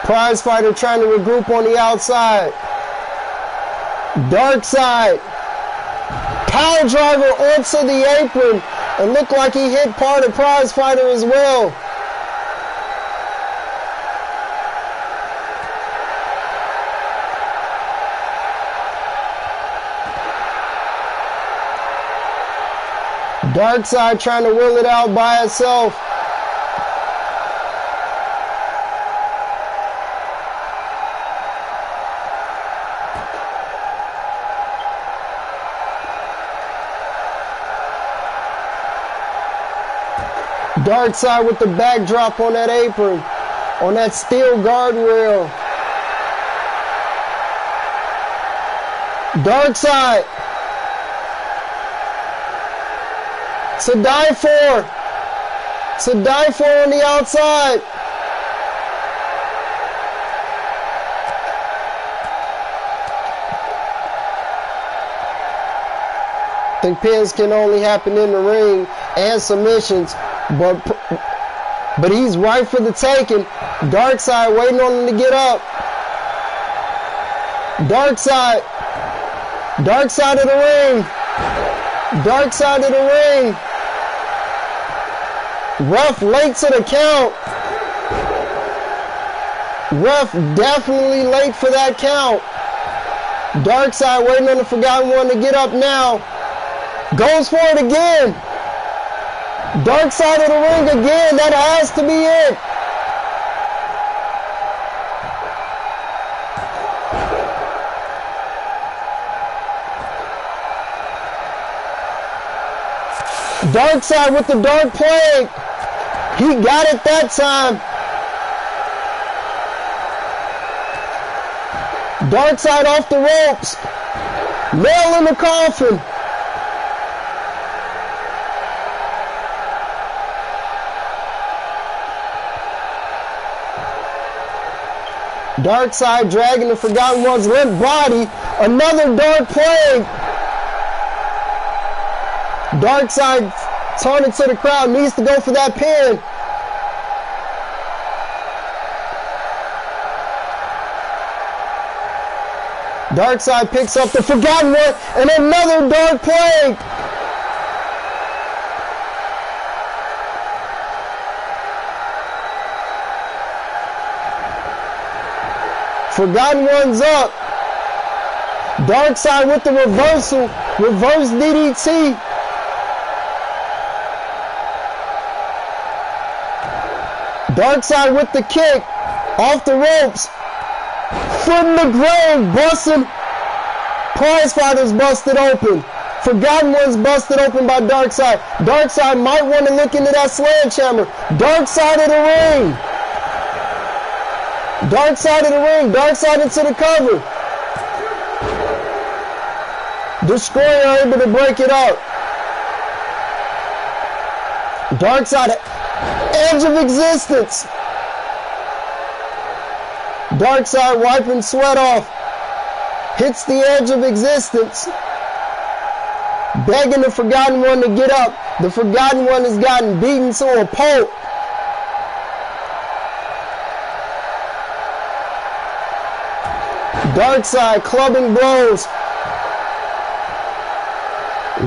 Prize fighter trying to regroup on the outside. Dark Side. Power driver onto the apron. And looked like he hit part of prize fighter as well. Dark Side trying to will it out by itself. Dark Side with the backdrop on that apron, on that steel guardrail. Dark Side. To die for. To die for on the outside. I think pins can only happen in the ring and submissions, but he's right for the taking. Dark Side waiting on him to get up. Dark Side. Dark Side of the ring. Dark Side of the ring. Ref late to the count. Ref definitely late for that count. Dark Side waiting on the Forgotten One to get up now. Goes for it again. Dark Side of the ring again. That has to be it. Dark Side with the Dark Plague. He got it that time. Dark Side off the ropes. Nail in the coffin. Dark Side dragging the Forgotten One's limp body. Another Dark Plague. Dark Side turning to the crowd, needs to go for that pin. Dark Side picks up the Forgotten One and another Dark Plague. Forgotten One's up. Darkseid with the reversal. Reverse DDT. Darkseid with the kick. Off the ropes. From the ground. Busting. Prize Fighters busted open. Forgotten Ones busted open by Darkseid. Darkseid might want to look into that sledgehammer. Darkseid of the ring. Darkseid of the ring. Darkseid into the cover. Destroyer able to break it up. Darkseid, edge of existence. Darkseid wiping sweat off. Hits the edge of existence. Begging the Forgotten One to get up. The Forgotten One has gotten beaten to a pulp. Darkseid clubbing blows.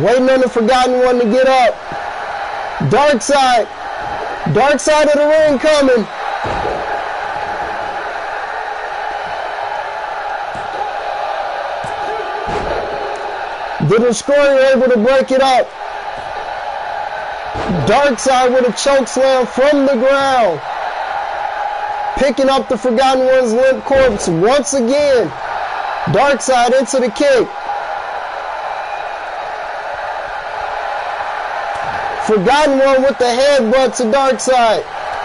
Waiting on the Forgotten One to get up. Darkseid. Darkseid of the ring coming. The Destroyer able to break it up. Darkseid with a choke slam from the ground. Picking up the Forgotten One's limp corpse once again. Darkseid into the kick. Forgotten One with the headbutt to Darkseid.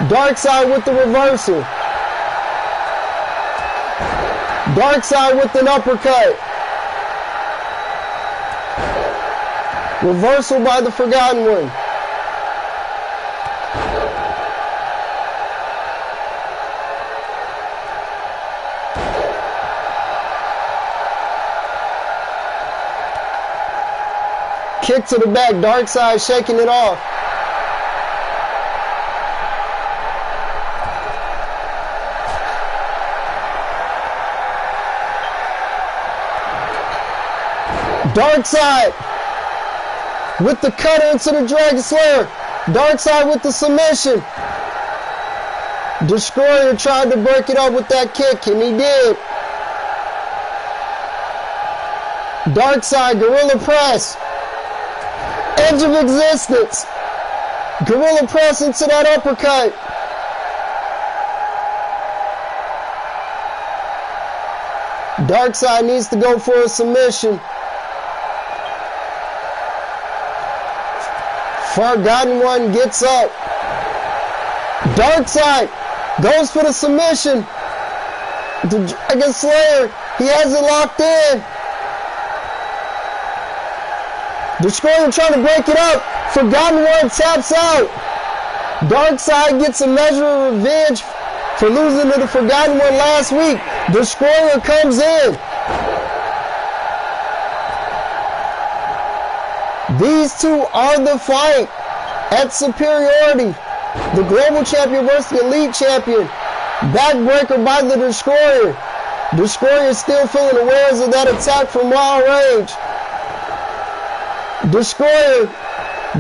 Darkseid with the reversal. Darkseid with an uppercut. Reversal by the Forgotten One. Kick to the back. Darkseid shaking it off. Darkseid with the cutter into the Dragon Slayer. Darkseid with the submission. Destroyer tried to break it up with that kick, and he did. Darkseid, Gorilla Press. Edge of existence. Gorilla Press into that uppercut. Darkseid needs to go for a submission. Forgotten One gets up. Darkseid goes for the submission. The Dragon Slayer, he has it locked in. Destroyer trying to break it up. Forgotten One taps out. Darkseid gets a measure of revenge for losing to the Forgotten One last week. Destroyer comes in. These two are the fight at superiority. The Global Champion versus the Elite Champion. Backbreaker by the Destroyer. Destroyer still feeling the wares of that attack from Wild Rage. Destroyer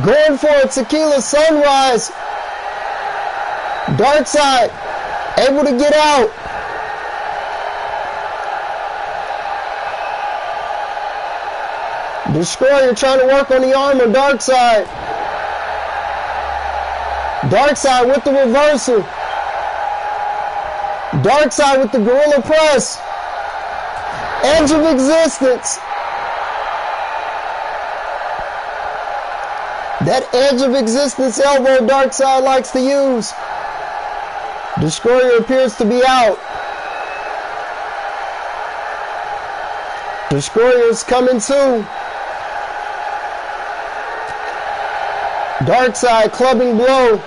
going for a Tequila Sunrise. Darkseid able to get out. Destroyer trying to work on the arm of Darkseid. Darkseid with the reversal. Darkseid with the Gorilla Press. Edge of existence. That edge of existence elbow Darkseid likes to use. Destroyer appears to be out. Destroyer's coming too. Darkseid clubbing blow.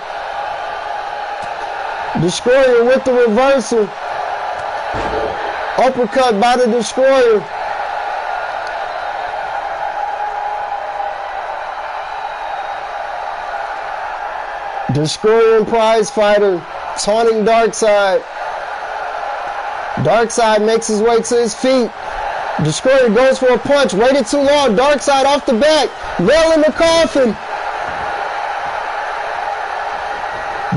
Destroyer with the reversal. Uppercut by the Destroyer. Destroyer and Prize Fighter taunting Darkseid. Darkseid makes his way to his feet. Destroyer goes for a punch. Waited too long. Darkseid off the back. Nail in the coffin.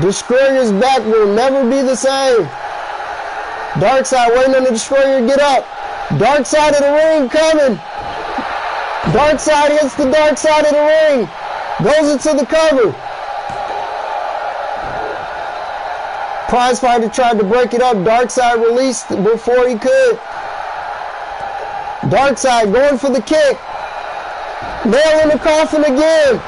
Destroyer's back will never be the same. Darkseid waiting on the Destroyer to get up. Dark side of the ring coming. Dark side hits the dark side of the ring. Goes into the cover. Prize fighter tried to break it up. Dark side released before he could. Dark side going for the kick. Nail in the coffin again.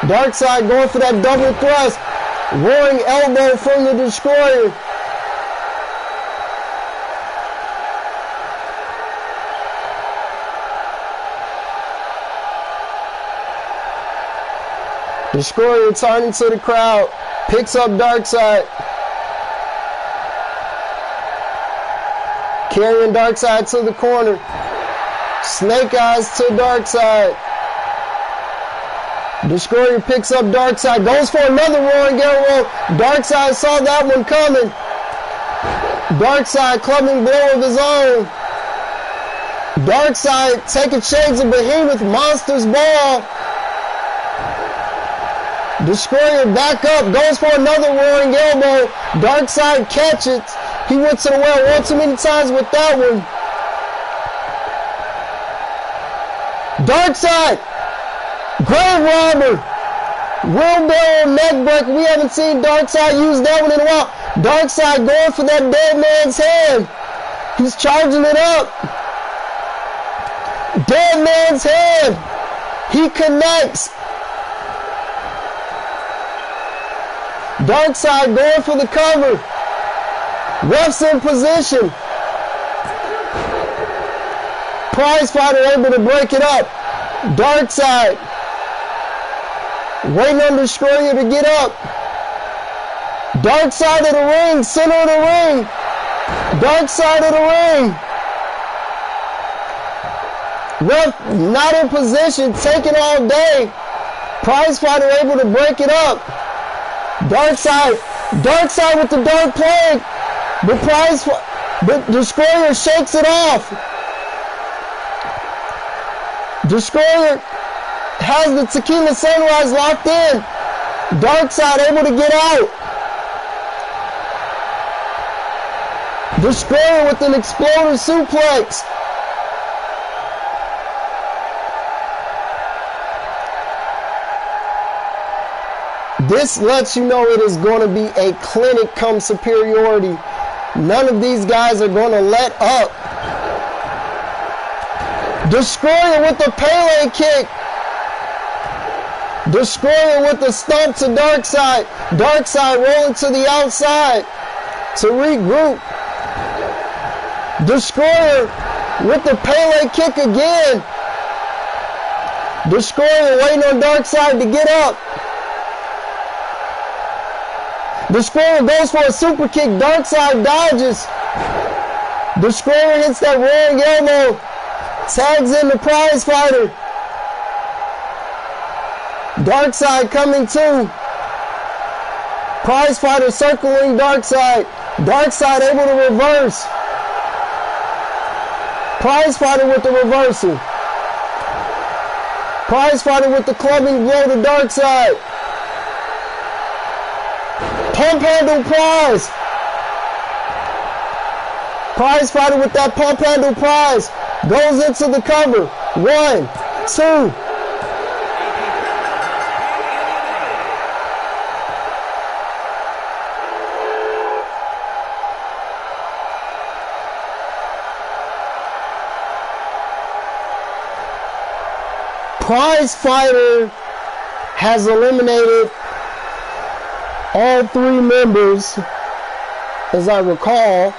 Dark side going for that double thrust. Roaring elbow from the Destroyer. Destroyer turning to the crowd. Picks up Dark side. Carrying Dark side to the corner. Snake eyes to Dark side. Destroyer picks up Dark side. Goes for another roaring arrow. Dark side saw that one coming. Dark side clubbing blow of his own. Dark side taking shades of Behemoth Monster's ball. Destroyer back up, goes for another roaring elbow. Dark side catches. He went to the well one too many times with that one. Dark side, grave robber, wheelbarrow neck breaker. We haven't seen Dark side use that one in a while. Dark side going for that dead man's head. He's charging it up. Dead man's head. He connects. Dark side going for the cover. Ref's in position. Prize fighter able to break it up. Dark side waiting on Destroyer to get up. Dark side of the ring, center of the ring. Dark side of the ring. Ref not in position, taking all day. Prize fighter able to break it up. Dark side with the dark plague. The Destroyer shakes it off. Destroyer has the Tequila Sunrise locked in. Dark side able to get out. Destroyer with an Xplosion suplex. This lets you know it is going to be a clinic come superiority. None of these guys are going to let up. Destroyer with the Pele kick. Destroyer with the stomp to Dark side. Dark side rolling to the outside to regroup. Destroyer with the Pele kick again. Destroyer waiting on Dark side to get up. Destroyer goes for a super kick. Dark side dodges. Destroyer hits that roaring elbow. Tags in the prize fighter. Dark side coming too. Prize fighter circling Dark side. Dark side able to reverse. Prize fighter with the reversal. Prize fighter with the clubbing blow to Dark side. Pump handle prize. Prize fighter with that pump handle prize. Goes into the cover. 1, 2. Prize fighter has eliminated all 3 members, as I recall.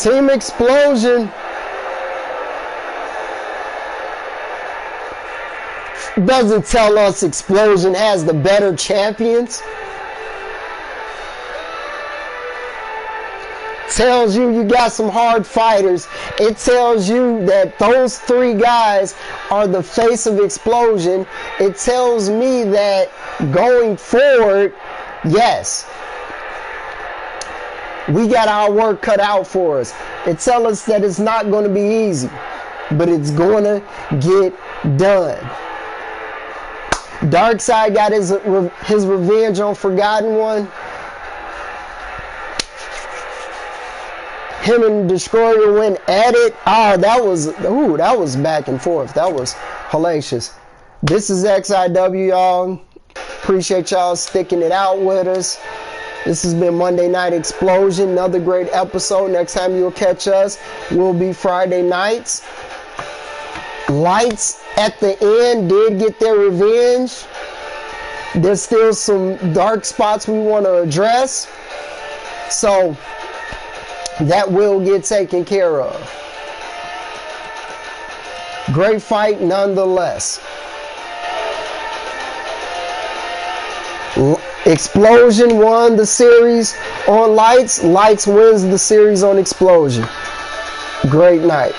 Team Xplosion doesn't tell us Xplosion has the better champions. Tells you got some hard fighters. It tells you that those 3 guys are the face of Xplosion. It tells me that going forward, yes, We got our work cut out for us. It tells us that it's not going to be easy, but it's going to get done. Darkseid got his revenge on Forgotten One. Him and Destroyer went at it. That was back and forth. That was hellacious. This is XIW, y'all. Appreciate y'all sticking it out with us. This has been Monday Night Xplosion. Another great episode. Next time you'll catch us will be Friday nights. Lights at the end did get their revenge. There's still some dark spots we want to address. So that will get taken care of. Great fight nonetheless. Xplosion won the series on Lights. Lights wins the series on Xplosion. Great night.